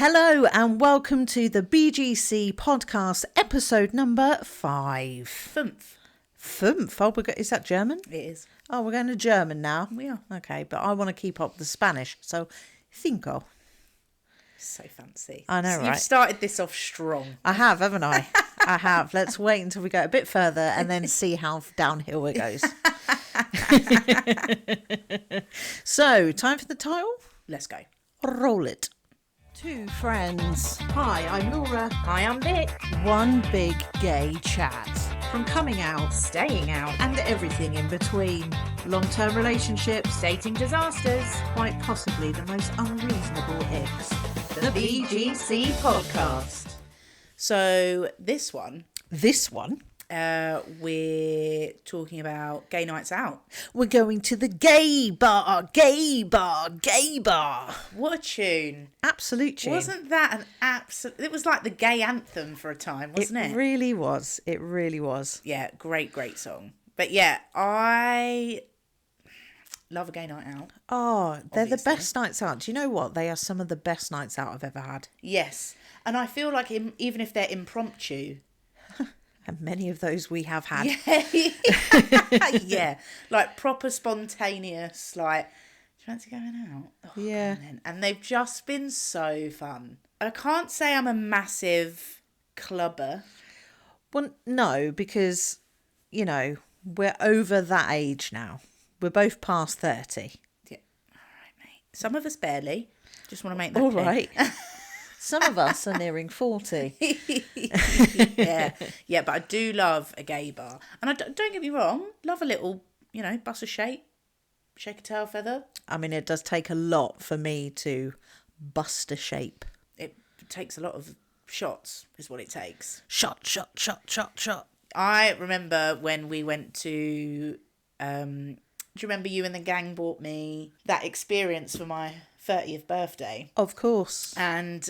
Hello and welcome to the BGC Podcast, episode number 5. Fünf? Oh, is that German? It is. Oh, we're going to German now? We are. Okay, but I want to keep up the Spanish, so cinco. So fancy. I know, so right? You've started this off strong. I have, haven't I? I have. Let's wait until we go a bit further and then see how downhill it goes. So, time for the title? Let's go. Roll it. Two friends. Hi, I'm Laura. Hi, I'm Vick. One big gay chat. From coming out, Staying out. and everything in between. Long-term relationships, Dating disasters. quite possibly the most unreasonable icks. The BGC Podcast. So this one, we're talking about gay nights out. We're going to the gay bar. What a tune. Absolute tune. Wasn't that an absolute... It was like the gay anthem for a time, wasn't it? It really was. It really was. Yeah, great song. But yeah, I love a gay night out. Oh, they're the Obviously. best nights out. Do you know what? They are some of the best nights out I've ever had. Yes. And I feel like even if they're impromptu... And many of those we have had. Yeah, like proper spontaneous, like, do you fancy going out? Oh, Yeah. come on then. And they've just been so fun. I can't say I'm a massive clubber. Well, no, because, you know, we're over that age now. We're both past 30. Yeah, all right, mate. Some of us barely. Just want to make that All clear. right. Some of us are nearing 40. Yeah, but I do love a gay bar. And don't get me wrong, love a little, bust a shake a tail feather. I mean, it does take a lot for me to bust a shape. It takes a lot of shots, is what it takes. Shot. I remember when we went to, do you remember you and the gang bought me that experience for my 30th birthday? Of course. And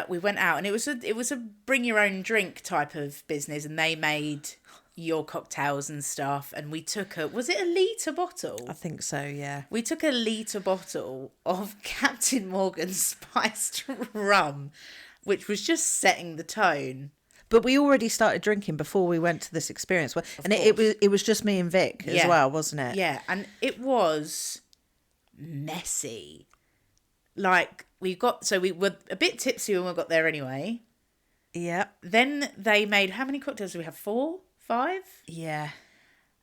we went out, and it was a bring your own drink type of business, and they made your cocktails and stuff, and we took was it a litre bottle? I think so, yeah. We took a litre bottle of Captain Morgan spiced rum, which was just setting the tone. But we already started drinking before we went to this experience. And it was just me and Vic as well, wasn't it? Yeah, and it was messy. Like, we were a bit tipsy when we got there anyway. Yeah. Then they made, how many cocktails did we have? 4? 5? Yeah.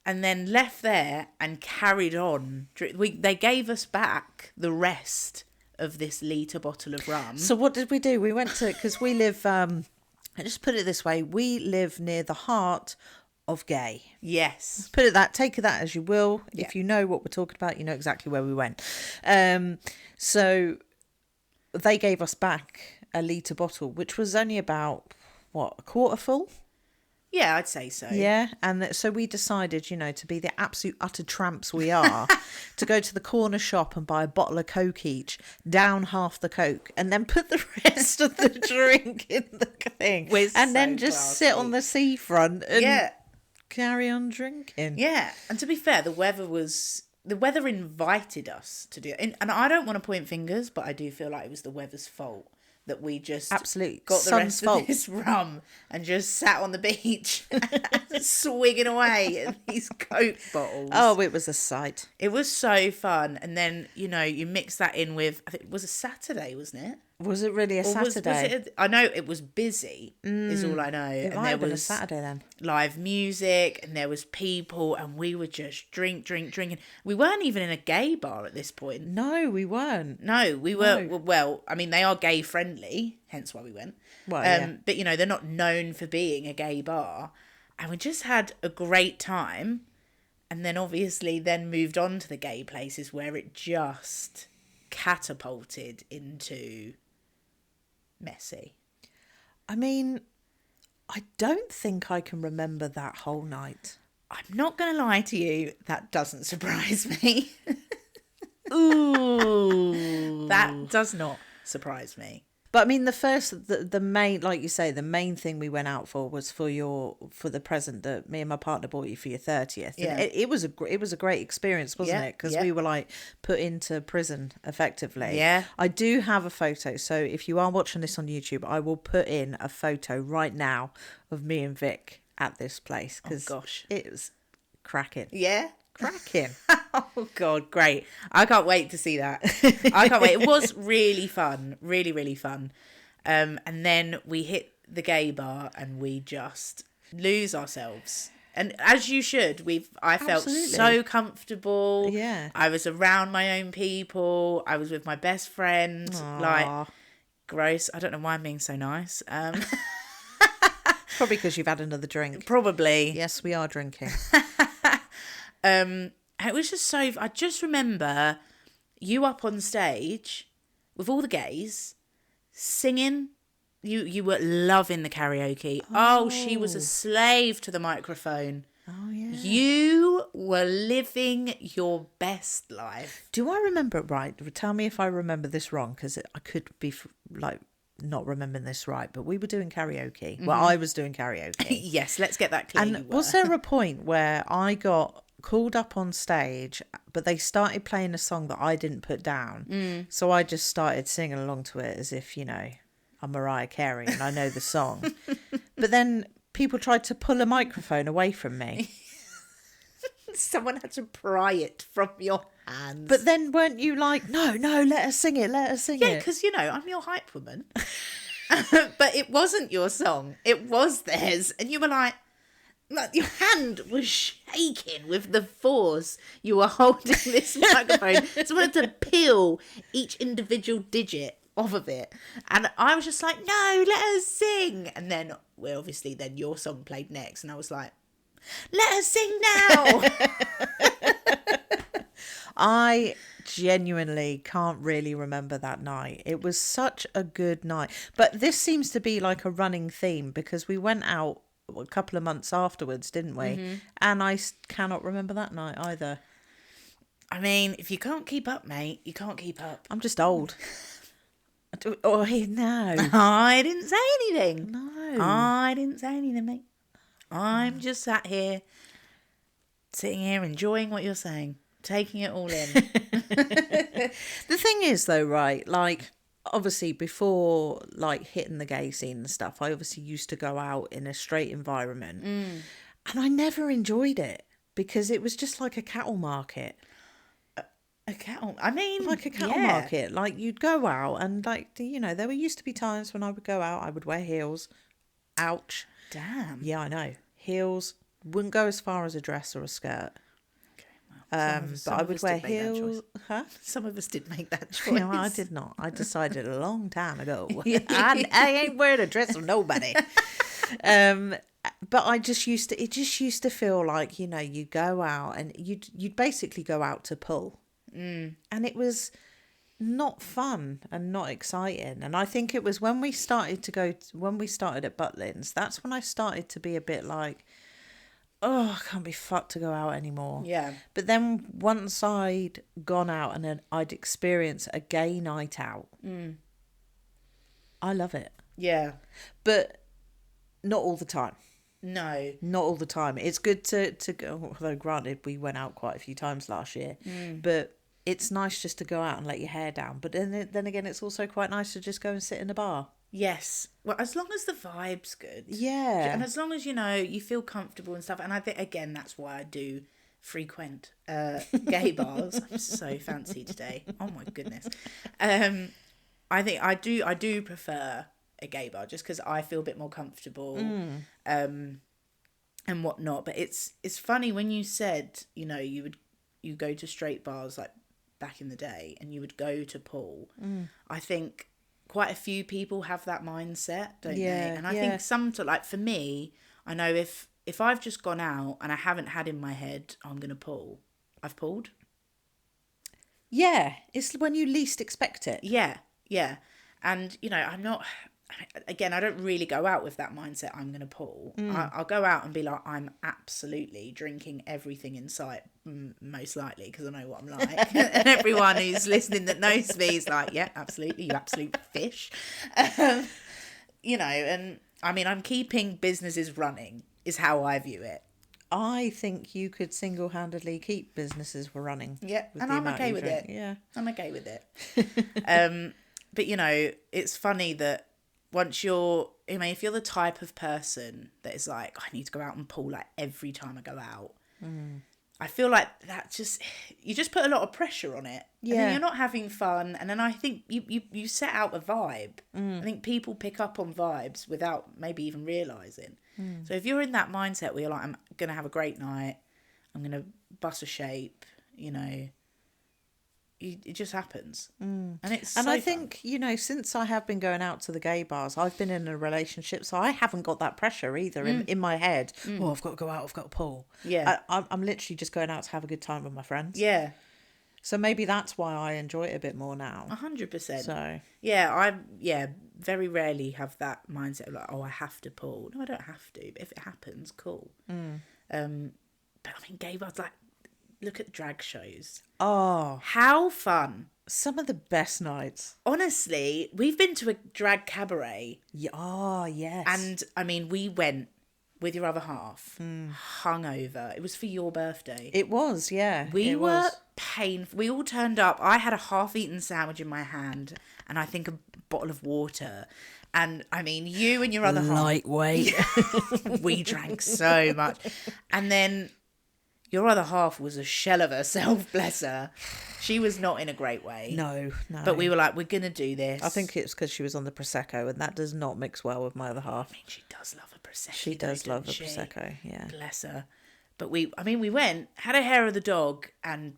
And then left there and carried on. They gave us back the rest of this litre bottle of rum. So what did we do? We went to, because we live, I just put it this way, we live near the heart of gay. Yes. Take that as you will. Yeah. If you know what we're talking about, you know exactly where we went. So they gave us back a litre bottle, which was only about, a quarter full? Yeah, I'd say so. Yeah, and so we decided, to be the absolute utter tramps we are, to go to the corner shop and buy a bottle of Coke each, down half the Coke, and then put the rest of the drink in the thing. And then just sit on the seafront and carry on drinking. Yeah, and to be fair, the weather invited us to do it. And I don't want to point fingers, but I do feel like it was the weather's fault that we just absolutely got the rest of this rum and just sat on the beach swigging away at these Coke bottles. Oh, it was a sight. It was so fun. And then, you mix that in with, I think it was a Saturday, wasn't it? Was it really a Saturday? I know it was busy, is all I know. It might have been a Saturday then. Live music, and there was people, and we were just drinking. We weren't even in a gay bar at this point. No, we weren't. No, we were, well, I mean, they are gay friendly, hence why we went. Well, yeah. But, they're not known for being a gay bar. And we just had a great time, and then obviously moved on to the gay places where it just catapulted into messy. I mean, I don't think I can remember that whole night. I'm not going to lie to you, that doesn't surprise me. Ooh. That does not surprise me. But I mean, the main, like you say, the main thing we went out for was for the present that me and my partner bought you for your 30th. Yeah. And it was a great experience, wasn't Yeah, it? Because yeah. we were like put into prison effectively. Yeah. I do have a photo. So if you are watching this on YouTube, I will put in a photo right now of me and Vic at this place. Oh, gosh. It was cracking. Yeah. Cracking. Oh God, great. I can't wait to see that. I can't wait. It was really fun. Really, really fun. And then we hit the gay bar and we just lose ourselves. And as you should, I felt Absolutely. so comfortable. Yeah. I was around my own people. I was with my best friend. Aww. Like, gross. I don't know why I'm being so nice. Probably because you've had another drink. Probably. Yes, we are drinking. It was just so. I just remember you up on stage with all the gays singing. You were loving the karaoke. Oh, she was a slave to the microphone. Oh, yeah. You were living your best life. Do I remember it right? Tell me if I remember this wrong, because I could be not remembering this right. But we were doing karaoke. Mm-hmm. Well, I was doing karaoke. Yes, let's get that clear. And was there a point where I got called up on stage, but they started playing a song that I didn't put down? So I just started singing along to it as if, I'm Mariah Carey and I know the song. But then people tried to pull a microphone away from me. Someone had to pry it from your hands. But then weren't you like, no, let us sing it. Yeah, because, I'm your hype woman. But it wasn't your song. It was theirs. And you were like, your hand was shaking with the force you were holding this microphone. So I had to peel each individual digit off of it. And I was just like, no, let us sing. And then, then your song played next. And I was like, let us sing now. I genuinely can't really remember that night. It was such a good night. But this seems to be like a running theme, because we went out a couple of months afterwards, didn't we? Mm-hmm. And I cannot remember that night either. I mean, if you can't keep up, mate, you can't keep up. I'm just old. Oh, no. I didn't say anything. No. I didn't say anything, mate. I'm just sitting here enjoying what you're saying, taking it all in. The thing is, though, right, like, obviously before like hitting the gay scene and stuff, I obviously used to go out in a straight environment, and I never enjoyed it because it was just like a cattle market. Like a cattle market. Like, you'd go out and there used to be times when I would go out, I would wear heels. Ouch. Damn. Yeah, I know. Heels. Wouldn't go as far as a dress or a skirt. But I would wear heels. Huh? Some of us did make that choice. No, I did not. I decided a long time ago. I ain't wearing a dress of nobody. But it just used to feel like, you go out and you'd basically go out to pull. And it was not fun and not exciting. And I think it was when we started at Butlins, that's when I started to be a bit like, oh, I can't be fucked to go out anymore. Yeah. But then once I'd gone out and then I'd experienced a gay night out, I love it. Yeah. But not all the time. No. Not all the time. It's good to go, although granted, we went out quite a few times last year. But it's nice just to go out and let your hair down. But then again, it's also quite nice to just go and sit in a bar. Yes. Well, as long as the vibe's good. Yeah. And as long as, you feel comfortable and stuff. And I think, again, that's why I do frequent gay bars. I'm so fancy today. Oh, my goodness. I think I do prefer a gay bar just because I feel a bit more comfortable and whatnot. But it's funny when you said, you go to straight bars like back in the day and you would go to pool. I think quite a few people have that mindset, don't they? And I think for me, I know if I've just gone out and I haven't had in my head, I'm going to pull, I've pulled. Yeah. It's when you least expect it. Yeah. And, I'm not, again, I don't really go out with that mindset, I'm going to pull. I'll go out and be like, I'm absolutely drinking everything in sight, most likely, because I know what I'm like. And everyone who's listening that knows me is like, yeah, absolutely, you absolute fish. You know, and I mean, I'm keeping businesses running is how I view it. I think you could single-handedly keep businesses running. Yeah, and I'm okay with it. Yeah. I'm okay with it. But, you know, it's funny that once you're, I mean, if you're the type of person that is like, I need to go out and pull like every time I go out, I feel like that just, you just put a lot of pressure on it. Yeah. And then you're not having fun. And then I think you set out a vibe. I think people pick up on vibes without maybe even realising. So if you're in that mindset where you're like, I'm going to have a great night, I'm going to bust a shape, you know, it just happens. And it's and so I think fun. You know, since I have been going out to the gay bars, I've been in a relationship, so I haven't got that pressure either in my head. Oh, I've got to go out, I've got to pull. Yeah, I'm literally just going out to have a good time with my friends. Yeah, so maybe that's why I enjoy it a bit more now. 100%. So yeah, very rarely have that mindset of like, oh, I have to pull. No, I don't have to, but if it happens, cool. But I mean, gay bars, like, look at drag shows. Oh, how fun. Some of the best nights. Honestly, we've been to a drag cabaret. Yeah, oh, yes. And, I mean, we went with your other half, hungover. It was for your birthday. It was, yeah. We were painful. We all turned up. I had a half-eaten sandwich in my hand and I think a bottle of water. And, I mean, you and your other half... Lightweight. We drank so much. And then... your other half was a shell of herself, bless her. She was not in a great way. No. But we were like, we're going to do this. I think it's because she was on the Prosecco, and that does not mix well with my other half. I mean, she does love a Prosecco. She does love a Prosecco, yeah. Bless her. But we went, had a hair of the dog, and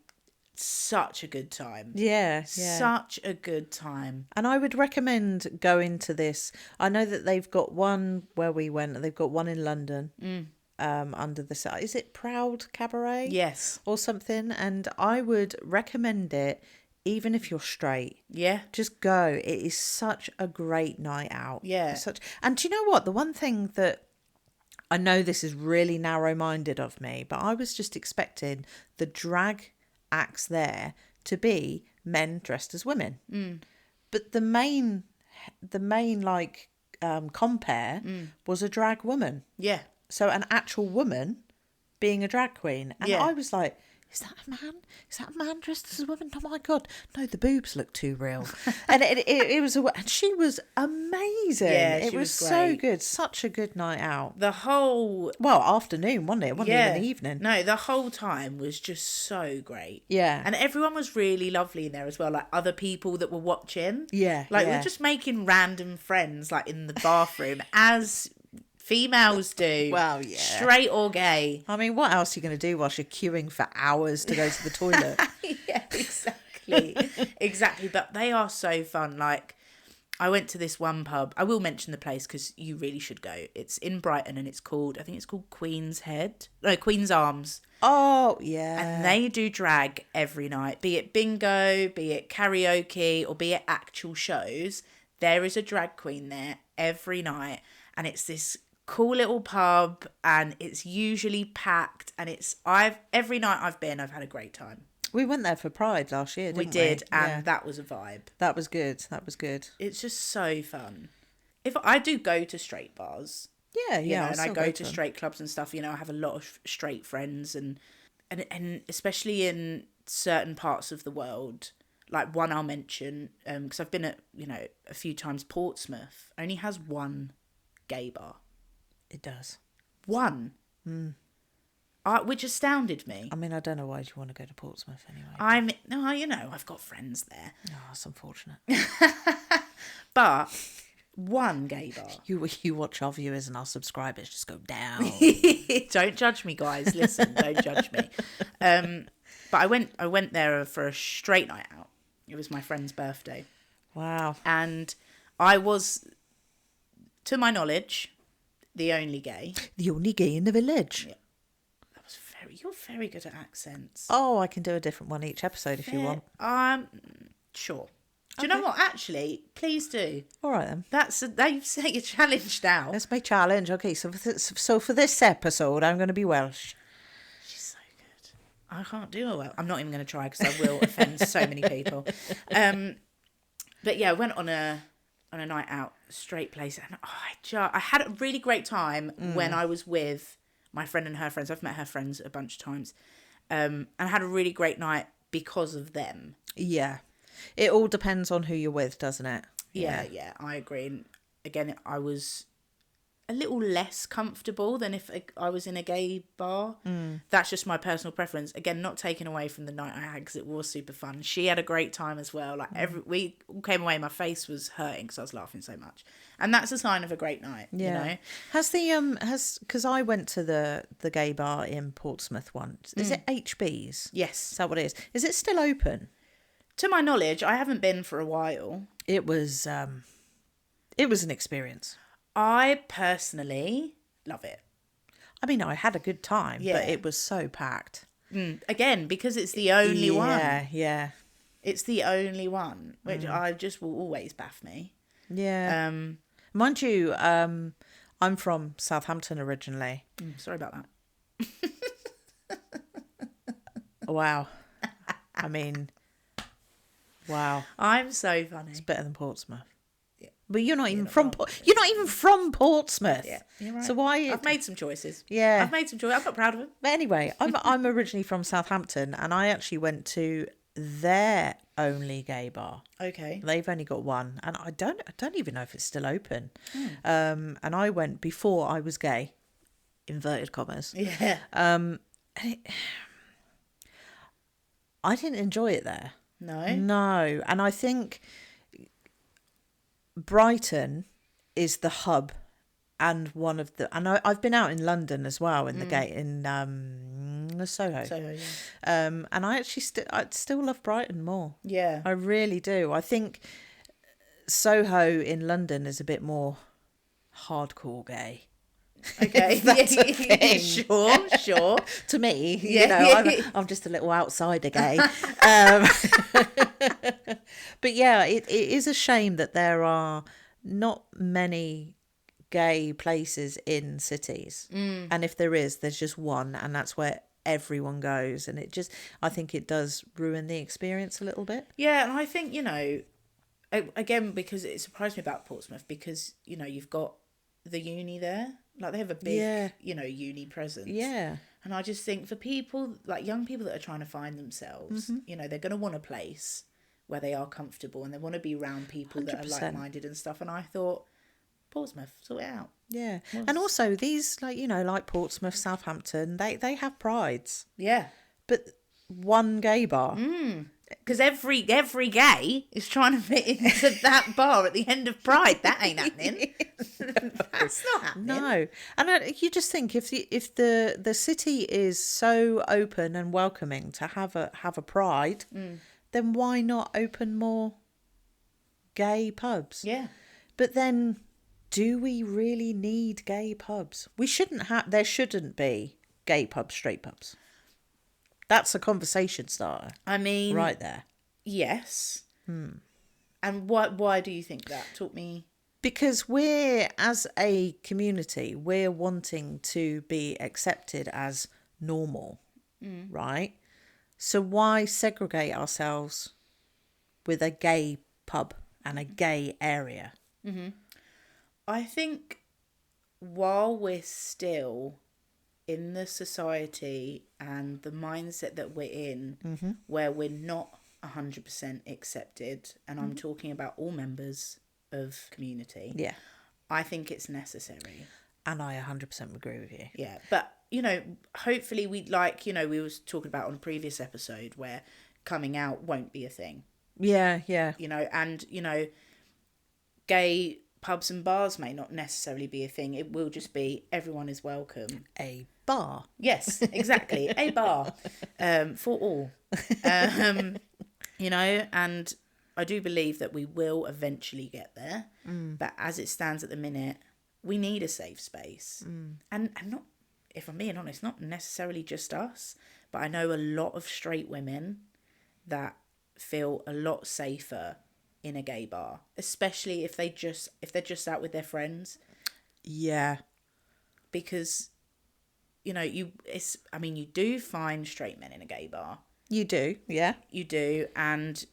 such a good time. Yeah. Such a good time. And I would recommend going to this. I know that they've got one where we went, they've got one in London. Under the, is it Proud Cabaret? Yes. Or something. And I would recommend it even if you're straight. Yeah. Just go. It is such a great night out. Yeah. And do you know what? The one thing that, I know this is really narrow-minded of me, but I was just expecting the drag acts there to be men dressed as women. But the main like compare was a drag woman. Yeah. So an actual woman being a drag queen. And Yeah. I was like, is that a man? Is that a man dressed as a woman? Oh my God. No, the boobs look too real. And it was, and she was amazing. Yeah, it she was was so great. good. Such a good night out. The whole... well, afternoon, wasn't it? It wasn't even the evening. No, the whole time was just so great. Yeah. And everyone was really lovely in there as well. Like other people that were watching. Yeah. Like yeah. we're just making random friends like in the bathroom as females do. Well, yeah. Straight or gay. I mean, what else are you going to do whilst you're queuing for hours to go to the toilet? Yeah, exactly. Exactly. But they are so fun. Like, I went to this one pub. I will mention the place because you really should go. It's in Brighton and I think it's called Queen's Arms. Oh, yeah. And they do drag every night. Be it bingo, be it karaoke, or be it actual shows. There is a drag queen there every night. And it's this cool little pub and it's usually packed, and every night I've been, I've had a great time. We went there for Pride last year, didn't we? And yeah. That was a vibe. That was good. It's just so fun. If I do go to straight bars, yeah, you know, and I go to them. straight clubs and stuff, you know, I have a lot of straight friends, and especially in certain parts of the world, like one I'll mention, because I've been at, you know, a few times. Portsmouth only has one gay bar. It does. One. Which astounded me. I mean, I don't know why you want to go to Portsmouth anyway. You know, I've got friends there. Oh, that's unfortunate. But one gay bar. You watch our viewers and our subscribers just go down. Don't judge me, guys. Listen, don't judge me. But I went there for a straight night out. It was my friend's birthday. Wow. And I was, to my knowledge, the only gay. The only gay in the village. Yeah. You're very good at accents. Oh, I can do a different one each episode if you want. Sure. Do you know what? Actually, please do. All right then. They've set your challenge now. That's my challenge. Okay, so for this episode, I'm going to be Welsh. She's so good. I can't do it well. I'm not even going to try because I will offend so many people. But yeah, I went on a night out, straight place, and I had a really great time when I was with my friend and her friends. I've met her friends a bunch of times, and I had a really great night because of them. Yeah, it all depends on who you're with, doesn't it? Yeah, I agree. And again, I was a little less comfortable than if I was in a gay bar. That's just my personal preference. Again, not taken away from the night I had because it was super fun. She had a great time as well. Like we all came away, my face was hurting because I was laughing so much, and that's a sign of a great night. Yeah. You know, Because I went to the gay bar in Portsmouth once. Is it HB's? yes. Is that what it is? Is it still open? To my knowledge, I haven't been for a while. It was an experience. I personally love it. I mean, I had a good time, Yeah. but it was so packed. Again, because it's the only one. Yeah. It's the only one, which I just will always baff me. Yeah. Mind you, I'm from Southampton originally. Sorry about that. Wow. I mean, wow. I'm so funny. It's better than Portsmouth. Yeah. But you're not even from Portsmouth. Yeah, you're right. So why? I've made some choices. Yeah. I've made some choices. I'm not proud of them. But anyway, I'm originally from Southampton, and I actually went to their only gay bar. Okay. They've only got one, and I don't even know if it's still open. And I went before I was gay, inverted commas. Yeah. And I didn't enjoy it there. No, and I think Brighton is the hub and one of the, and I've been out in London as well in the gate in Soho. So, yeah. And I actually I still love Brighton more. Yeah. I really do. I think Soho in London is a bit more hardcore gay. Okay. That's a thing. Sure. To me, Yeah. I'm just a little outsider gay. But yeah, it is a shame that there are not many gay places in cities. And if there is, there's just one, and that's where everyone goes. And I think it does ruin the experience a little bit. Yeah, and I think, again, because it surprised me about Portsmouth, because, you've got the uni there. Like, they have a big, uni presence. Yeah. And I just think for people, like young people that are trying to find themselves, they're going to want a place where they are comfortable, and they want to be around people 100%. that are like-minded and stuff. And I thought, Portsmouth, sort it out. Yeah. And also these, like Portsmouth, Southampton, they have prides. Yeah. But one gay bar. Because every gay is trying to fit into that bar at the end of Pride. That ain't happening. That's not happening. No. And you just think if the city is so open and welcoming to have a pride, then why not open more gay pubs? Yeah. But then, do we really need gay pubs? There shouldn't be gay pubs, straight pubs. That's a conversation starter. I mean, right there. Yes. And why do you think that? Talk me. Because we're, as a community, we're wanting to be accepted as normal, right? So why segregate ourselves with a gay pub and a gay area? I think while we're still in the society and the mindset that we're in, where we're not 100% accepted, and I'm talking about all members of community, Yeah. I think it's necessary. And I 100% agree with you. Yeah, but hopefully we was talking about on a previous episode where coming out won't be a thing. Yeah. And gay pubs and bars may not necessarily be a thing. It will just be everyone is welcome. A bar. Yes, exactly. A bar for all. And I do believe that we will eventually get there. But as it stands at the minute, we need a safe space. And not, if I'm being honest, not necessarily just us, but I know a lot of straight women that feel a lot safer in a gay bar, especially if they're just out with their friends. Yeah. Because, you do find straight men in a gay bar. You do, yeah. You do, and,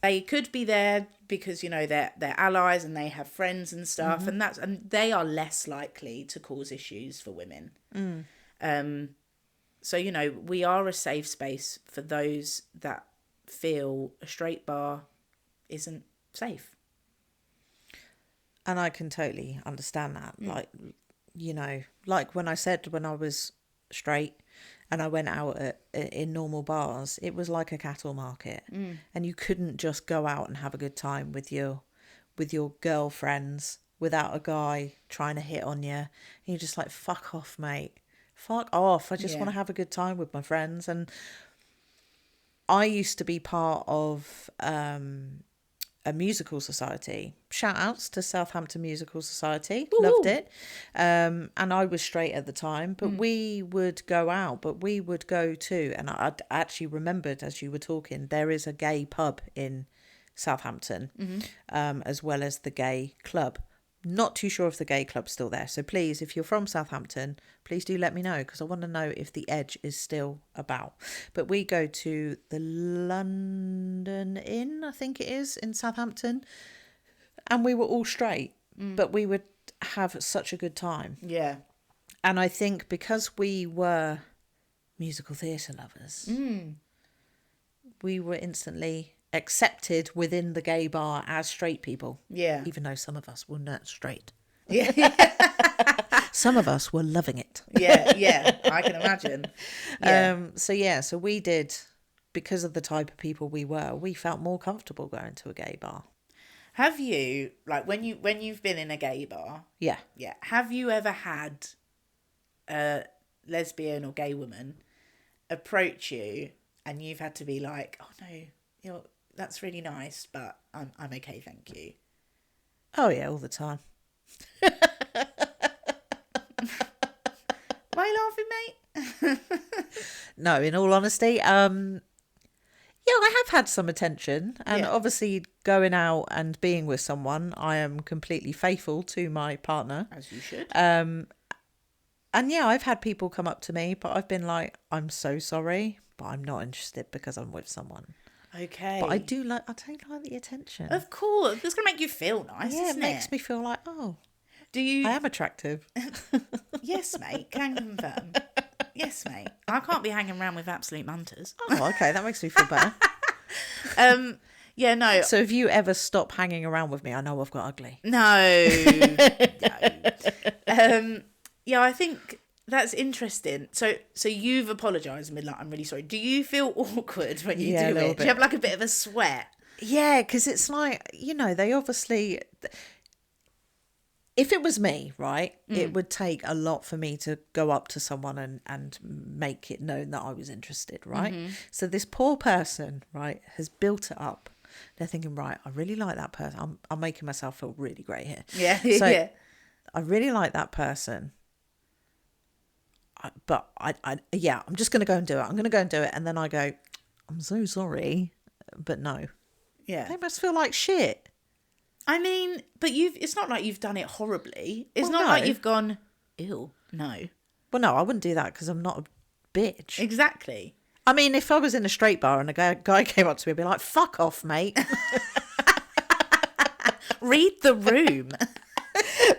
they could be there because, they're allies and they have friends and stuff, and they are less likely to cause issues for women. So, we are a safe space for those that feel a straight bar isn't safe. And I can totally understand that. Like, like when I said when I was straight and I went out in normal bars, it was like a cattle market. And you couldn't just go out and have a good time with your girlfriends without a guy trying to hit on you. And you're just like, fuck off, mate. Fuck off. I just want to have a good time with my friends. And I used to be part of a musical society. Shout outs to Southampton Musical Society. Woo-hoo. Loved it. And I was straight at the time, but we would go out, but we would go to, and I actually remembered as you were talking, there is a gay pub in Southampton, as well as the gay club. Not too sure if the gay club's still there. So please, if you're from Southampton, please do let me know, because I want to know if the Edge is still about. But we go to the London Inn, I think it is, in Southampton. And we were all straight, but we would have such a good time. Yeah. And I think because we were musical theatre lovers, we were instantly accepted within the gay bar as straight people. Yeah. Even though some of us were not straight. Yeah. Some of us were loving it. Yeah, I can imagine. Yeah. So we did, because of the type of people we were, we felt more comfortable going to a gay bar. Have you, like, when you've been in a gay bar? Yeah. Yeah. Have you ever had a lesbian or gay woman approach you and you've had to be like, oh no, that's really nice, but I'm okay, thank you? Oh yeah, all the time. Why are you laughing, mate? No, in all honesty, yeah, I have had some attention, and obviously going out and being with someone, I am completely faithful to my partner. As you should. And yeah, I've had people come up to me, but I've been like, I'm so sorry, but I'm not interested because I'm with someone. Okay. But I do like the attention. Of course. It's going to make you feel nice, Yeah, isn't it makes me feel like, oh, do you? I am attractive. Yes, mate. Can confirm. Yes, mate. I can't be hanging around with absolute munters. Oh, okay. That makes me feel better. Yeah, no. So if you ever stop hanging around with me, I know I've got ugly. No. Yeah, I think that's interesting. So you've apologised and been like, I'm really sorry. Do you feel awkward when you do it? Do you have like a bit of a sweat? Yeah, because it's like, they obviously... If it was me, right, it would take a lot for me to go up to someone and make it known that I was interested, right? So this poor person, right, has built it up. They're thinking, right, I really like that person. I'm making myself feel really great here. Yeah, so yeah. I really like that person. But I'm just going to go and do it. I'm going to go and do it. And then I go, I'm so sorry, but no. Yeah. They must feel like shit. I mean, but it's not like you've done it horribly. It's Well, not no. like you've gone, ew, no. Well, no, I wouldn't do that because I'm not a bitch. Exactly. I mean, if I was in a straight bar and a guy came up to me, I'd be like, fuck off, mate. Read the room.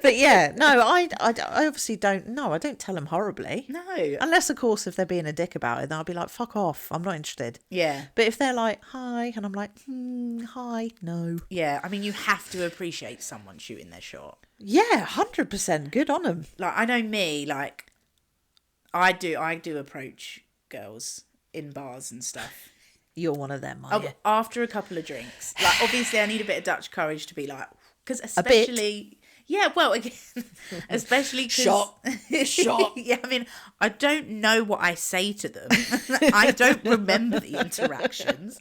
But yeah, no, I obviously don't. No, I don't tell them horribly. No. Unless, of course, if they're being a dick about it, then I'll be like, fuck off. I'm not interested. Yeah. But if they're like, hi, and I'm like, hi, no. Yeah, I mean, you have to appreciate someone shooting their shot. Yeah, 100%. Good on them. Like, I know me, like, I do approach girls in bars and stuff. You're one of them, are you? After a couple of drinks. Like, obviously, I need a bit of Dutch courage to be like, because especially... Yeah, well, again, especially because... Shot. Yeah, I mean, I don't know what I say to them. I don't remember the interactions.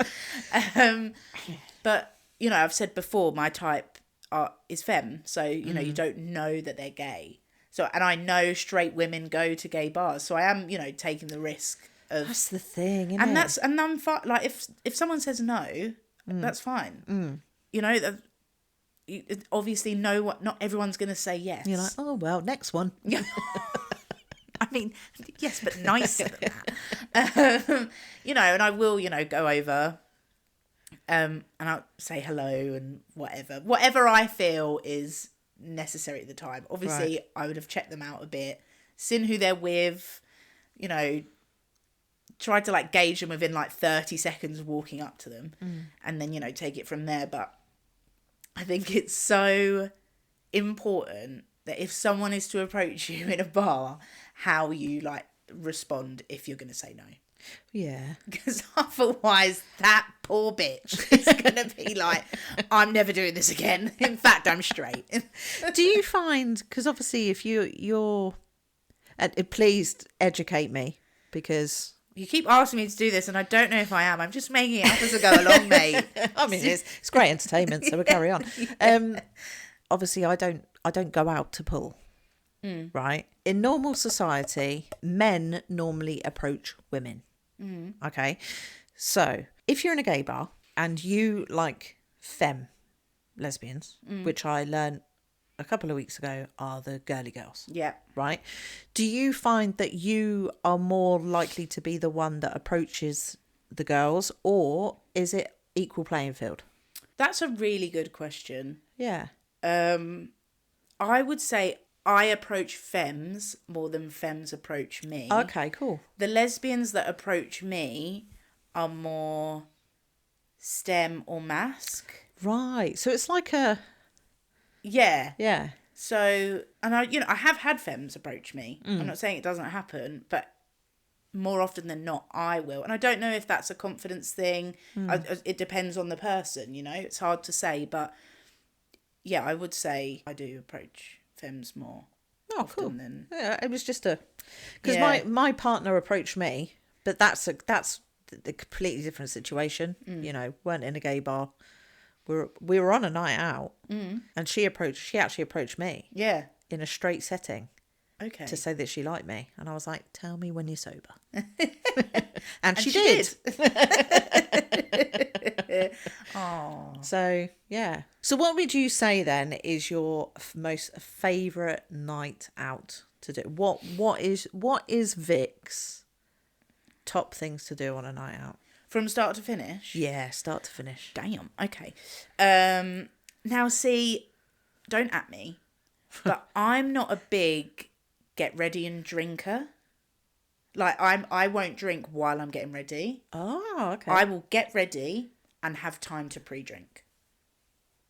But, I've said before, my type is femme. So, you don't know that they're gay. So, and I know straight women go to gay bars. So I am, taking the risk of... That's the thing, isn't and it? I'm fine. Like, if someone says no, that's fine. you know, obviously not everyone's going to say yes. You're like, oh, well, next one. I mean, yes, but nicer than that. You know, and I will, you know, go over and I'll say hello and whatever I feel is necessary at the time. Obviously, Right. I would have checked them out a bit, seen who they're with, you know, tried to like gauge them within like 30 seconds of walking up to them, and then, you know, take it from there. But I think it's so important that if someone is to approach you in a bar, how you like respond if you're going to say no. Yeah. Because otherwise that poor bitch is going to be like, I'm never doing this again. In fact, I'm straight. Do you find, because obviously if you're, please educate me, because... You keep asking me to do this and I don't know if I am. I'm just making it up as I go along, mate. I mean, it's great entertainment, so we'll carry on. Obviously, I don't go out to pull, right? In normal society, men normally approach women. Okay, so if you're in a gay bar and you like lesbians, which I learned a couple of weeks ago are the girly girls. Yeah. Right? Do you find that you are more likely to be the one that approaches the girls, or is it equal playing field? That's a really good question. Yeah. I would say I approach femmes more than femmes approach me. Okay, cool. The lesbians that approach me are more STEM or mask. Right. So it's like a... Yeah. Yeah. So, and I have had femmes approach me. I'm not saying it doesn't happen, but more often than not, I will. And I don't know if that's a confidence thing. It depends on the person, you know. It's hard to say, but yeah, I would say I do approach femmes more. Oh, cool. Than... Yeah, it was just because my partner approached me, but that's a completely different situation. You know, weren't in a gay bar. We were on a night out, and she actually approached me. Yeah. In a straight setting. Okay. To say that she liked me, and I was like, "Tell me when you're sober." and she did. Oh. So yeah. So what would you say then is your most favourite night out to do? What is Vick's top things to do on a night out? From start to finish? Yeah, start to finish. Damn. Okay. Now see, don't at me, but I'm not a big get ready and drinker. Like I won't drink while I'm getting ready. Oh, okay. I will get ready and have time to pre-drink.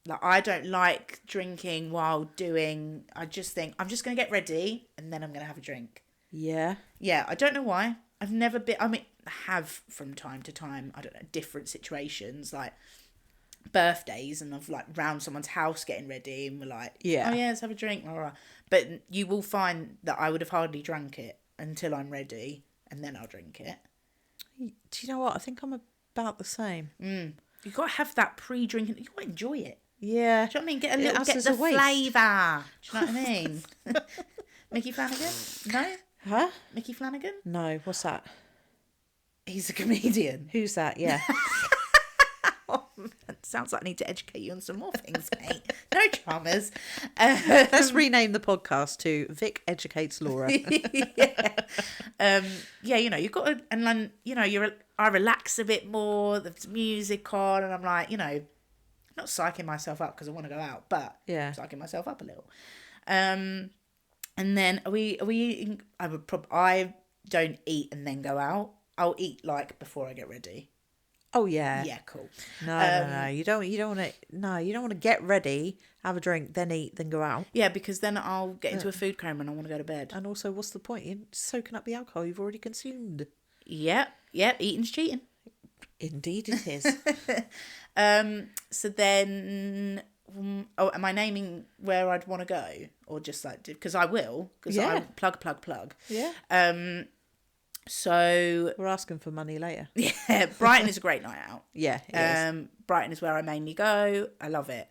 Like I don't like drinking while doing. I just think I'm just gonna get ready and then I'm gonna have a drink. Yeah. Yeah, I don't know why. I've never been. I mean, I have from time to time. I don't know, different situations like birthdays, and I've like round someone's house getting ready, and we're like, yeah, oh yeah, let's have a drink. Blah, blah, blah. But you will find that I would have hardly drank it until I'm ready, and then I'll drink it. Do you know what? I think I'm about the same. You got to have that pre-drinking. You got to enjoy it. Yeah. Do you know what I mean? Get the flavour. Do you know what I mean? Mickey Flanagan? No? Huh? Mickey Flanagan? No. What's that? He's a comedian. Who's that? Yeah. Oh, man, sounds like I need to educate you on some more things, mate. No dramas. Let's rename the podcast to Vick Educates Laura. Yeah, you know, you've got to, and then, you know, I relax a bit more, there's music on, and I'm like, you know, not psyching myself up because I want to go out, but yeah, psyching myself up a little. And then are we eating? I don't eat and then go out. I'll eat like before I get ready. Oh yeah. Yeah, cool. No. You don't want to. No, you don't want to get ready, have a drink, then eat, then go out. Yeah, because then I'll get into a food coma and I want to go to bed. And also, what's the point in soaking up the alcohol you've already consumed? Yep. Eating's cheating. Indeed, it is. So then, am I naming where I'd want to go, or just like because I will? Because I plug. Yeah. So we're asking for money later. Yeah, Brighton is a great night out. Yeah, it is. Brighton is where I mainly go. I love it.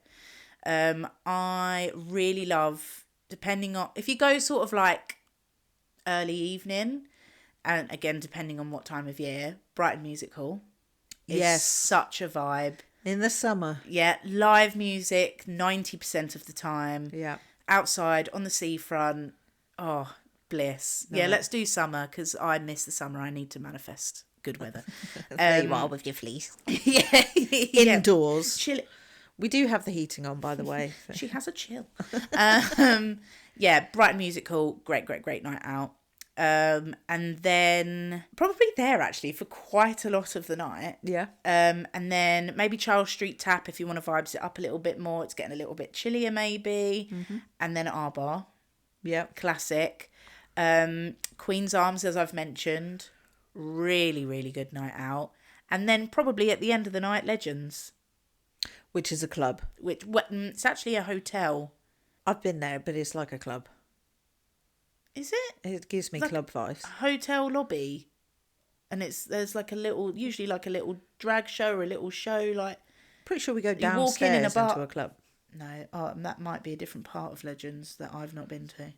I really love, depending on if you go sort of like early evening, and again depending on what time of year, Brighton Music Hall is such a vibe. In the summer. Yeah, live music 90% of the time. Yeah. Outside on the seafront. Oh, bliss. No. Yeah, let's do summer because I miss the summer. I need to manifest good weather. There you are with your fleece. Yeah. Indoors. Chill. We do have the heating on, by the way. She has a chill. Yeah, Brighton Music Hall. Great night out. And then probably there actually for quite a lot of the night. Yeah. And then maybe Charles Street Tap if you want to vibes it up a little bit more. It's getting a little bit chillier maybe. Mm-hmm. And then at our bar. Yeah. Classic. Queen's Arms, as I've mentioned. Really good night out. And then probably at the end of the night, Legends. Which is a club. It's actually a hotel. I've been there, but it's like a club. Is it? It gives me like club vibes. A hotel lobby. And there's like usually like a little drag show or a little show like. Pretty sure we go you walk in downstairs a bar. into a club. No, that might be a different part of Legends that I've not been to.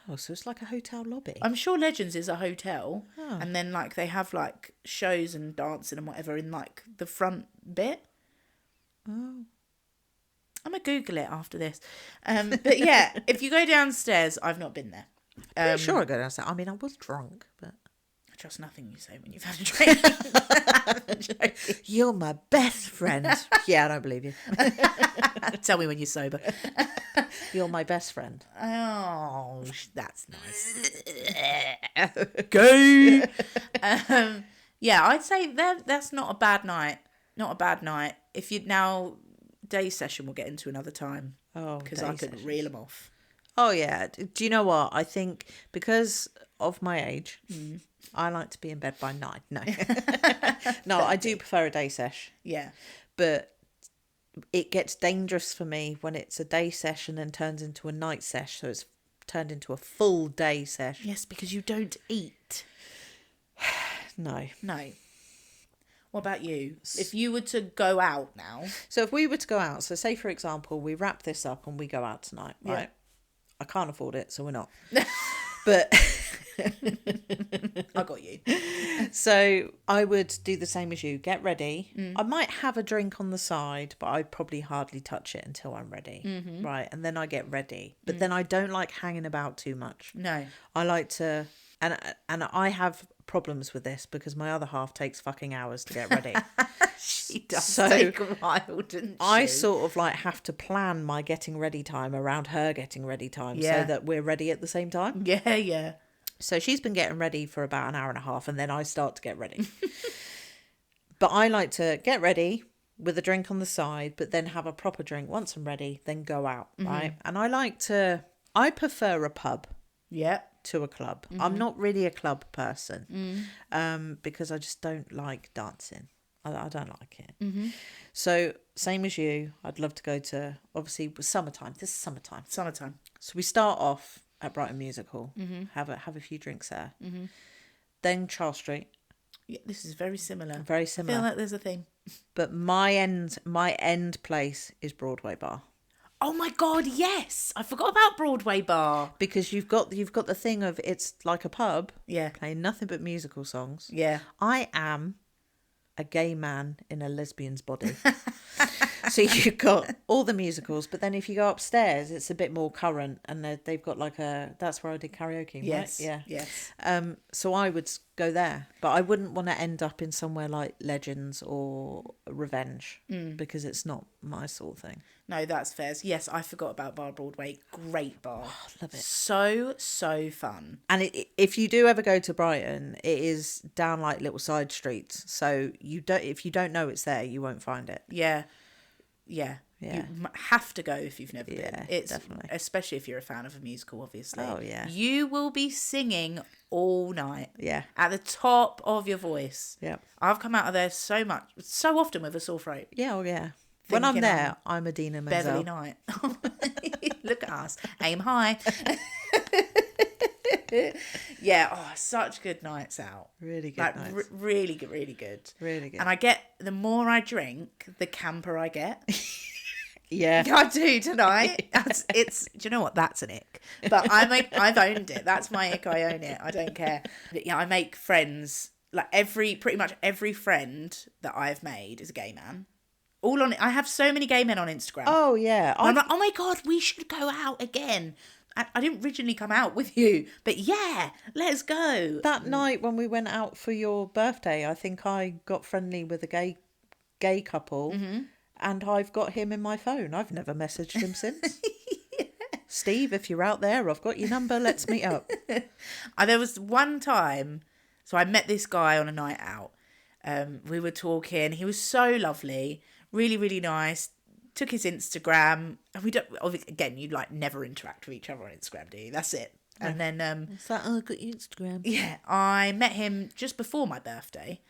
Oh, so it's like a hotel lobby. I'm sure Legends is a hotel. Oh. And then like they have like shows and dancing and whatever in like the front bit. Oh. I'm going to Google it after this. But yeah, if you go downstairs, I've not been there. Pretty sure I go downstairs. I mean, I was drunk, but... I trust nothing you say when you've had a drink. You're my best friend. Yeah, I don't believe you. Tell me when you're sober. You're my best friend. Oh, that's nice. Go. Yeah, I'd say that's not a bad night. Not a bad night. If you'd now... Day session we'll get into another time. Oh, because I could reel them off. Oh, yeah. Do you know what? I think because of my age, I like to be in bed by 9. No. No, I do prefer a day sesh. Yeah. But it gets dangerous for me when it's a day session and turns into a night sesh. So it's turned into a full day sesh. Yes, because you don't eat. No. What about you? If you were to go out now... So if we were to go out, so say, for example, we wrap this up and we go out tonight, right? Yeah. I can't afford it, so we're not. But... I got you. So I would do the same as you. Get ready. I might have a drink on the side, but I'd probably hardly touch it until I'm ready. Mm-hmm. Right? And then I get ready. But then I don't like hanging about too much. No. I like to... And I have problems with this because my other half takes fucking hours to get ready. She does take a while, doesn't she? I sort of like have to plan my getting ready time around her getting ready time so that we're ready at the same time. Yeah. So she's been getting ready for about an hour and a half and then I start to get ready. But I like to get ready with a drink on the side, but then have a proper drink once I'm ready, then go out, right? And I prefer a pub. Yeah. To a club. I'm not really a club person because I just don't like dancing. I don't like it. So same as you, I'd love to go to, obviously, summertime. This is summertime. So we start off at Brighton Music Hall, have a few drinks there. Then Charles Street. Yeah, this is very similar. Very similar. I feel like there's a theme. But my end place is Broadway Bar. Oh my God, yes! I forgot about Broadway Bar. Because you've got the thing of it's like a pub, playing nothing but musical songs. Yeah. I am a gay man in a lesbian's body. So you've got all the musicals, but then if you go upstairs, it's a bit more current, and they've got like that's where I did karaoke, yes, right? Yeah. Yes. So I would go there, but I wouldn't want to end up in somewhere like Legends or Revenge because it's not my sort of thing. No, that's fair. Yes, I forgot about Bar Broadway. Great bar. Oh, love it. So fun. And if you do ever go to Brighton, it is down like little side streets. So if you don't know it's there, you won't find it. Yeah. You have to go if you've never been. It's definitely. Especially if you're a fan of a musical, obviously. Oh, yeah. You will be singing all night. Yeah. At the top of your voice. Yeah. I've come out of there so often with a sore throat. Yeah, yeah. When I'm there, I'm Adina Menzel. Beverly Knight. Look at us. Aim high. Yeah, such good nights out. Really good nights. Really good, really good. Really good. And the more I drink, the camper I get. Yeah. I do tonight. Do you know what? That's an ick. But I've owned it. That's my ick. I own it. I don't care. But yeah, I make friends. Like pretty much every friend that I've made is a gay man. I have so many gay men on Instagram. Oh, yeah. I'm like, oh my God, we should go out again. I didn't originally come out with you, but yeah, let's go. That night when we went out for your birthday, I think I got friendly with a gay couple, and I've got him in my phone. I've never messaged him since. Steve, if you're out there, I've got your number. Let's meet up. There was one time, so I met this guy on a night out. We were talking. He was so lovely, really, really nice. Took his Instagram, and we don't. Again, you like never interact with each other on Instagram, do you? That's it. And then It's like, oh, I got your Instagram. yeah, I met him just before my birthday,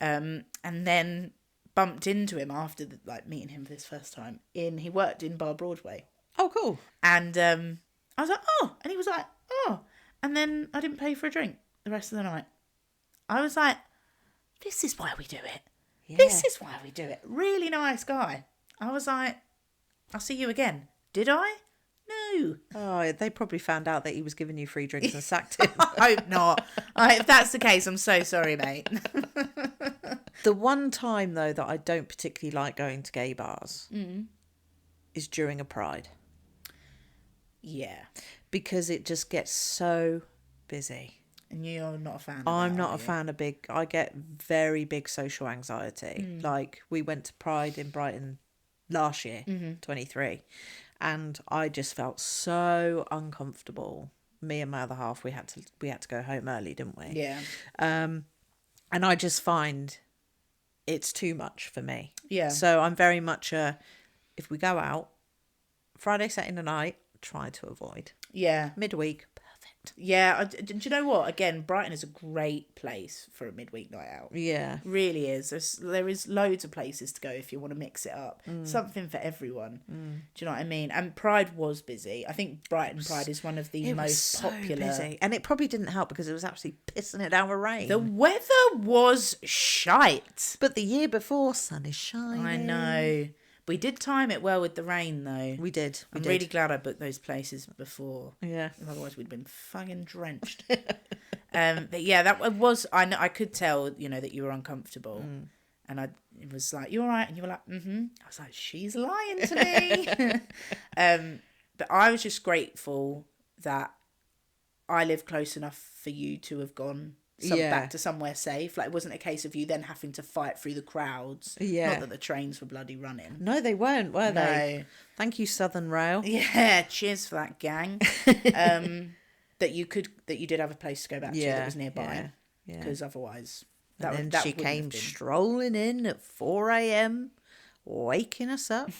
and then bumped into him after meeting him for this first time. He worked in Bar Broadway. Oh, cool. And I was like, oh, and he was like, oh, and then I didn't pay for a drink the rest of the night. I was like, this is why we do it. Yeah. This is why we do it. Really nice guy. I was like, I'll see you again. Did I? No. Oh, they probably found out that he was giving you free drinks and sacked him. I hope not. If that's the case, I'm so sorry, mate. The one time, though, that I don't particularly like going to gay bars is during a Pride. Yeah. Because it just gets so busy. And you're not a fan of I'm that, not are a you? fan of I get very big social anxiety. Like, we went to Pride in Brighton last year, 23, and I just felt so uncomfortable. Me and my other half, we had to go home early, didn't we? Yeah. And I just find it's too much for me. Yeah. So I'm very much if we go out, Friday, Saturday night, try to avoid. Yeah. Midweek, perfect. Yeah. Do you know what? Again, Brighton is a great place for a midweek night out. Yeah. Really is. There is loads of places to go if you want to mix it up. Something for everyone. Do you know what I mean? And Pride was busy. I think Brighton Pride is one of the most popular. Busy. And it probably didn't help because it was actually pissing it down with rain. The weather was shite. But the year before, sun is shining. I know. We did time it well with the rain, though. We did. I'm really glad I booked those places before. Yeah. Otherwise, we'd been fucking drenched. But yeah, that was. I could tell, that you were uncomfortable, and it was like, "You all right?" And you were like, "Mm-hmm." I was like, "She's lying to me." But I was just grateful that I lived close enough for you to have gone back to somewhere safe. Like, it wasn't a case of you then having to fight through the crowds. Yeah. Not that the trains were bloody running. No, they weren't, were No. they? Thank you, Southern Rail. Yeah, cheers for that, gang. That you did have a place to go back to that was nearby. Yeah. Because otherwise, And then she wouldn't have came been. strolling in at 4 a.m, waking us up.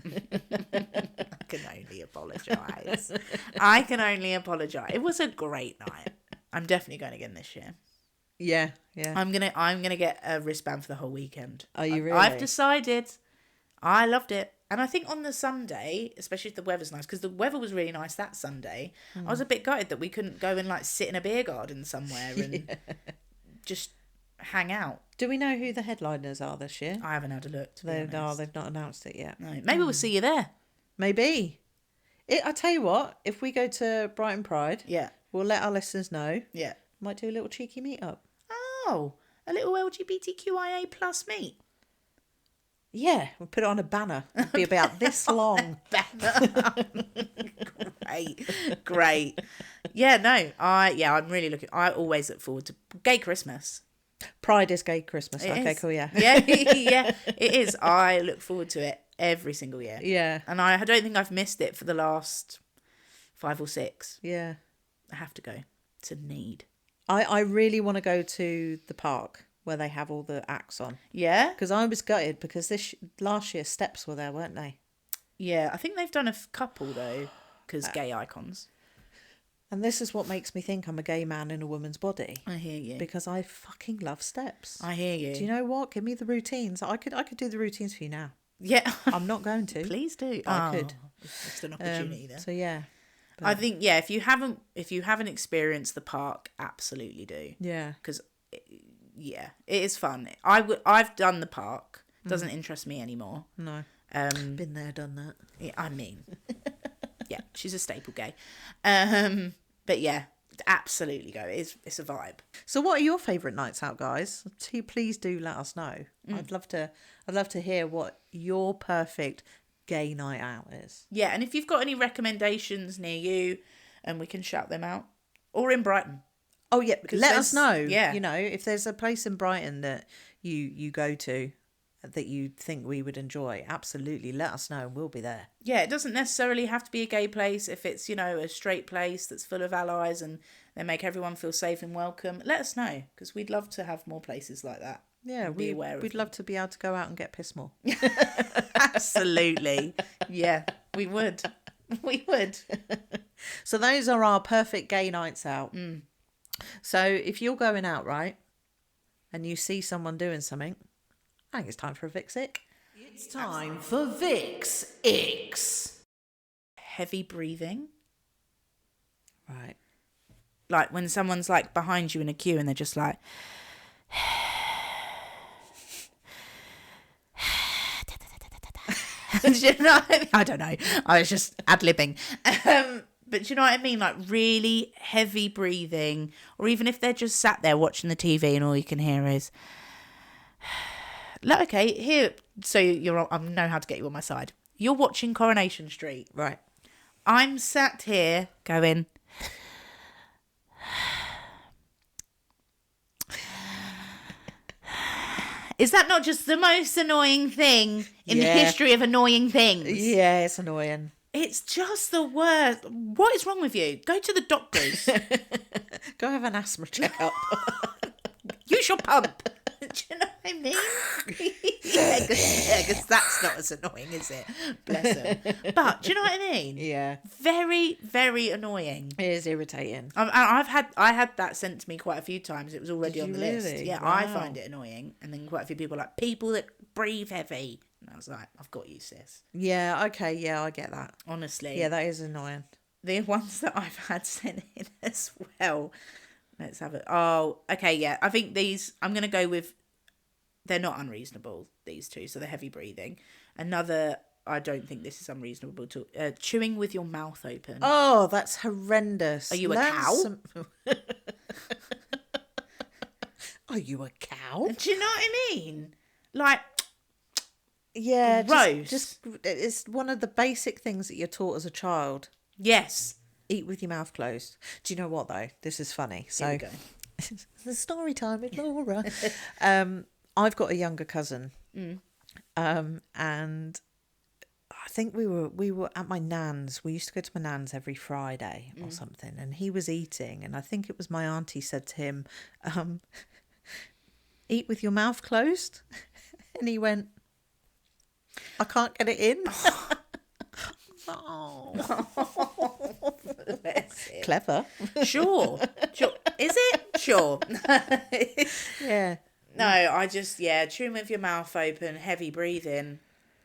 I can only apologise. I can only apologise. It was a great night. I'm definitely going again this year. Yeah. I'm gonna get a wristband for the whole weekend. Are you really? I've decided. I loved it. And I think on the Sunday, especially if the weather's nice, because the weather was really nice that Sunday, I was a bit gutted that we couldn't go and sit in a beer garden somewhere and just hang out. Do we know who the headliners are this year? I haven't had a look, to be They've honest. not announced it yet. No. Maybe we'll see you there. Maybe. I tell you what, if we go to Brighton Pride, Yeah. we'll let our listeners know. Yeah. Might do a little cheeky meet-up. Oh, a little LGBTQIA plus meet. Yeah, we'll put it on a banner. It'll be about this long. Great. Yeah, no, I'm really I always look forward to gay Christmas. Pride is gay Christmas. It Okay, is. cool, yeah. Yeah, it is. I look forward to it every single year. Yeah. And I don't think I've missed it for the last 5 or 6. Yeah. I have to go. It's a need. I really want to go to the park where they have all the acts on. Yeah? Because I was gutted because last year Steps were there, weren't they? Yeah, I think they've done a couple, though, because gay icons. And this is what makes me think I'm a gay man in a woman's body. I hear you. Because I fucking love Steps. I hear you. Do you know what? Give me the routines. I could do the routines for you now. Yeah. I'm not going to. Please do. I could. It's an opportunity there. So yeah. I think, yeah, if you haven't experienced the park, absolutely do. Yeah. Because, yeah, it is fun. I've done the park. Doesn't interest me anymore. No. Been there, done that. Yeah, I mean, yeah, she's a staple gay. But yeah, absolutely go. It's a vibe. So what are your favourite nights out, guys? Please do let us know. I'd love to hear what your perfect gay night out is. Yeah, and if you've got any recommendations near you, and we can shout them out, or in Brighton. Oh yeah, let us know. Yeah, you know, if there's a place in Brighton that you go to that you think we would enjoy, absolutely let us know and we'll be there. Yeah, it doesn't necessarily have to be a gay place. If it's, you know, a straight place that's full of allies and they make everyone feel safe and welcome, let us know, because we'd love to have more places like that. Yeah, we'd love to be able to go out and get piss more. Absolutely. Yeah, we would. We would. So those are our perfect gay nights out. So if you're going out, right, and you see someone doing something, I think it's time for a Vick's Ick. It's time for Vick's Icks. Heavy breathing. Right. Like when someone's like behind you in a queue and they're just like... Do you know what I mean? I don't know. I was just ad-libbing. But do you know what I mean? Like really heavy breathing. Or even if they're just sat there watching the TV and all you can hear is... Like, okay, here... So I know how to get you on my side. You're watching Coronation Street. Right. I'm sat here going... Is that not just the most annoying thing in the history of annoying things? Yeah, it's annoying. It's just the worst. What is wrong with you? Go to the doctors. Go have an asthma checkup. Use your pump. Do you know what I mean? Yeah, because that's not as annoying, is it? Bless him. But do you know what I mean? Yeah. Very, very annoying. It is irritating. I had that sent to me quite a few times. It was already on the list. Really? Yeah, Wow. I find it annoying. And then quite a few people are like, people that breathe heavy. And I was like, I've got you, sis. Yeah, okay, yeah, I get that. Honestly. Yeah, that is annoying. The ones that I've had sent in as well. Let's have it. Oh, okay, yeah. I think these, I'm going to go with, they're not unreasonable, these two. So they're heavy breathing. Another, I don't think this is unreasonable to, chewing with your mouth open. Oh, that's horrendous. Are you a cow? Are you a cow? Do you know what I mean? Like, yeah, gross. Just it's one of the basic things that you're taught as a child. yes. Eat with your mouth closed. Do you know what though? This is funny. So Here we go. the story time with Laura. I've got a younger cousin, and I think we were at my nan's. We used to go to my nan's every Friday or something, and he was eating, and I think it was my auntie said to him, "Eat with your mouth closed," and he went, "I can't get it in." Oh. Clever. Sure. Is it? Sure. Yeah. No, I just, chewing with your mouth open, heavy breathing.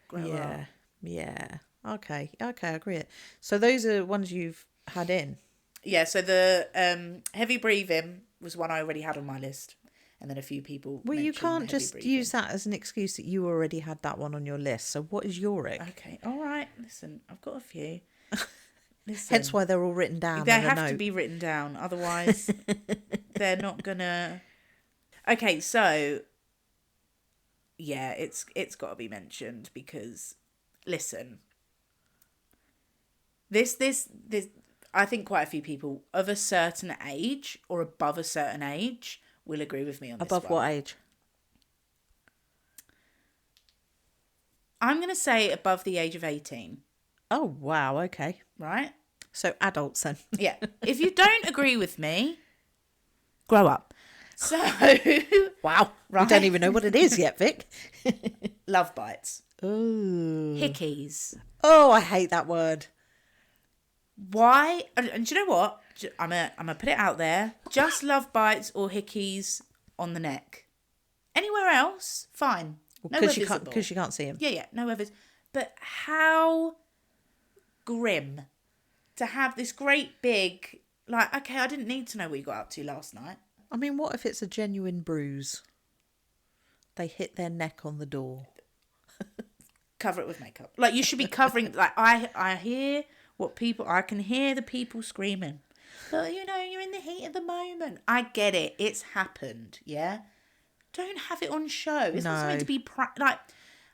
Grow up. Yeah. Okay, I agree. So those are ones you've had in. Yeah, so the heavy breathing was one I already had on my list. And then a few people Well, you mentioned can't heavy just breathing. use that as an excuse that you already had that one on your list. So what is your ick? Okay, all right. Listen, I've got a few. Listen, Hence why they're all written down. they on a have note. to be written down. Otherwise, they're not going to... Okay, so... Yeah, it's got to be mentioned because, listen, this I think quite a few people of a certain age or above a certain age will agree with me on this Above one. what age? I'm going to say above the age of 18. Oh, wow. Okay. Right? So adults then. Yeah. If you don't agree with me, grow up. So, Wow. Right. We don't even know what it is yet, Vic. love bites. Ooh. Hickeys. Oh, I hate that word. Why? And do you know what? I'm gonna put it out there. Just love bites or hickeys on the neck. Anywhere else, fine. Because you can't see him. Yeah, nowhere visible. But how grim to have this great big, like, okay, I didn't need to know what you got up to last night. I mean, what if it's a genuine bruise? They hit their neck on the door. Cover it with makeup. Like, you should be covering, like, I hear what people, I can hear the people screaming. But, you know, you're in the heat of the moment. I get it. It's happened, yeah? Don't have it on show. It's not something to be...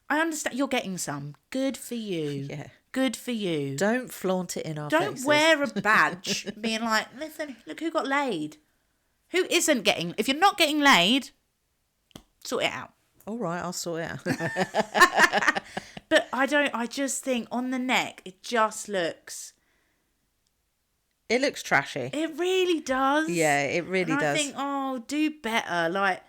I understand you're getting some. Good for you. Yeah. Good for you. Don't flaunt it in our Don't faces. wear a badge being like, listen, look who got laid. Who isn't getting... If you're not getting laid, sort it out. All right, I'll sort it out. But I just think on the neck, it just looks... It looks trashy. It really does. Yeah, it really and does. I think, oh, do better. Like,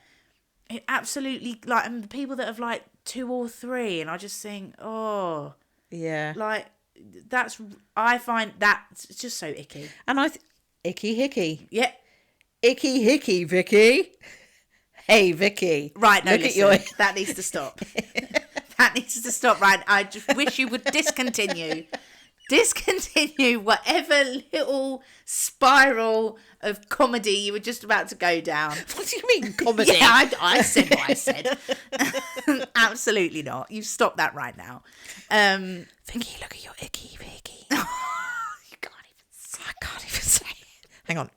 it absolutely... Like, and the people that have, like, 2 or 3, and I just think, oh... Yeah. Like, I find that's just so icky. And icky hicky. Yeah. Icky hicky, Vicky. Hey, Vicky. Right, no, Look listen, at your... that needs to stop. That needs to stop, right? I just wish you would discontinue. Discontinue whatever little spiral of comedy you were just about to go down. What do you mean, comedy? Yeah, I said what I said. Absolutely not. You stop that right now. Vicky, look at your icky, Vicky. You can't even say I can't even say it. Hang on.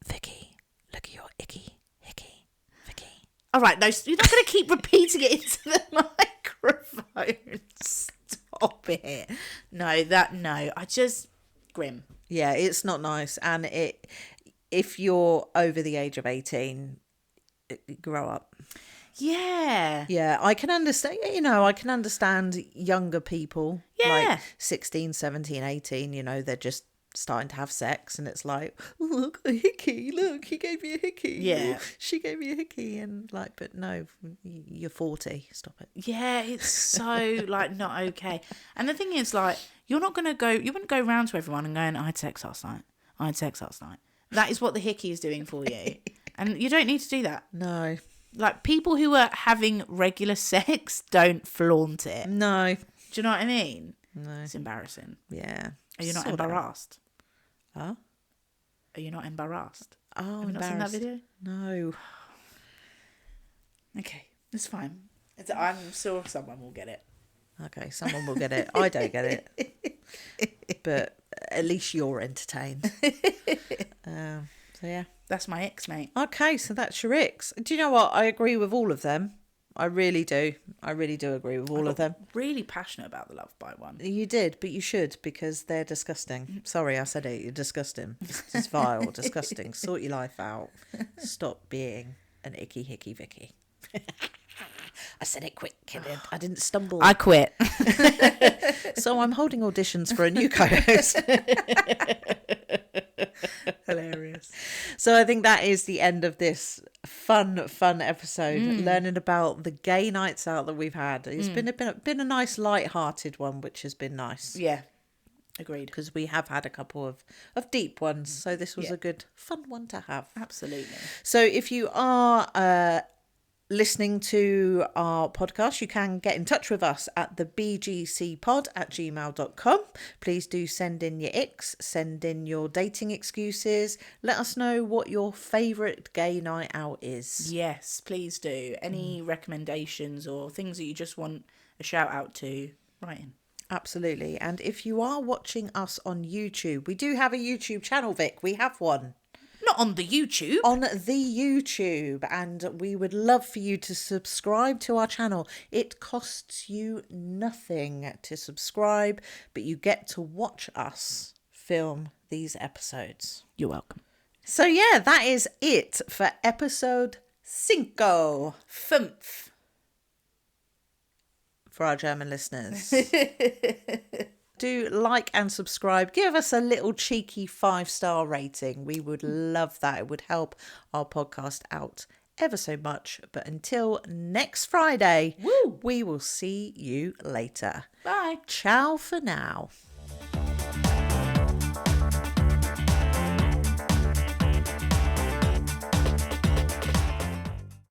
Vicky, look at your icky, hicky, Vicky. All right, no, you're not going to keep repeating it into the microphone. Stop it. No, I just... Grim. Yeah, it's not nice. And if you're over the age of 18, grow up. Yeah. Yeah, I can understand, I can understand younger people. Yeah. Like 16, 17, 18, they're just starting to have sex and it's like, oh, look, a hickey, look, he gave me a hickey. Yeah. She gave me a hickey. And like, but no, you're 40, stop it. Yeah, it's so like not okay. And the thing is, like, you wouldn't go round to everyone and going, I had sex last night. That is what the hickey is doing for you. And you don't need to do that. No. Like, people who are having regular sex don't flaunt it. No. Do you know what I mean? No. It's embarrassing. Yeah. Are you not Sort of. embarrassed? Huh? Are you not embarrassed? Oh, Have you not seen that video? No. Okay, it's fine. I'm sure someone will get it. Okay, someone will get it. I don't get it. But at least you're entertained. So, yeah. That's my icks, mate. Okay, so that's your icks. Do you know what? I agree with all of them. I really do. I really do agree with all of them. Really passionate about the Love Bite one. You did, but you should, because they're disgusting. Sorry, I said it. You're disgusting. It's vile, disgusting. Sort your life out. Stop being an icky hicky Vicky. I said it quick. I didn't stumble. I quit. So I'm holding auditions for a new co-host. Hilarious. So I think that is the end of this fun episode, learning about the gay nights out that we've had. It's been a nice light-hearted one, which has been nice. Yeah, agreed. Because we have had a couple of deep ones, so this was a good fun one to have. Absolutely. So if you are listening to our podcast, you can get in touch with us at the bgcpod@gmail.com. Please do send in your icks, send in your dating excuses. Let us know what your favourite gay night out is. Yes, please do. Any recommendations or things that you just want a shout out to, write in. Absolutely. And if you are watching us on YouTube, we do have a YouTube channel, Vic. We have one. Not on the YouTube. On the YouTube, and we would love for you to subscribe to our channel. It costs you nothing to subscribe, but you get to watch us film these episodes. You're welcome. So yeah, that is it for episode 5 for our German listeners. Do like and subscribe. Give us a little cheeky 5-star rating. We would love that. It would help our podcast out ever so much. But until next Friday, we will see you later. Bye. Ciao for now.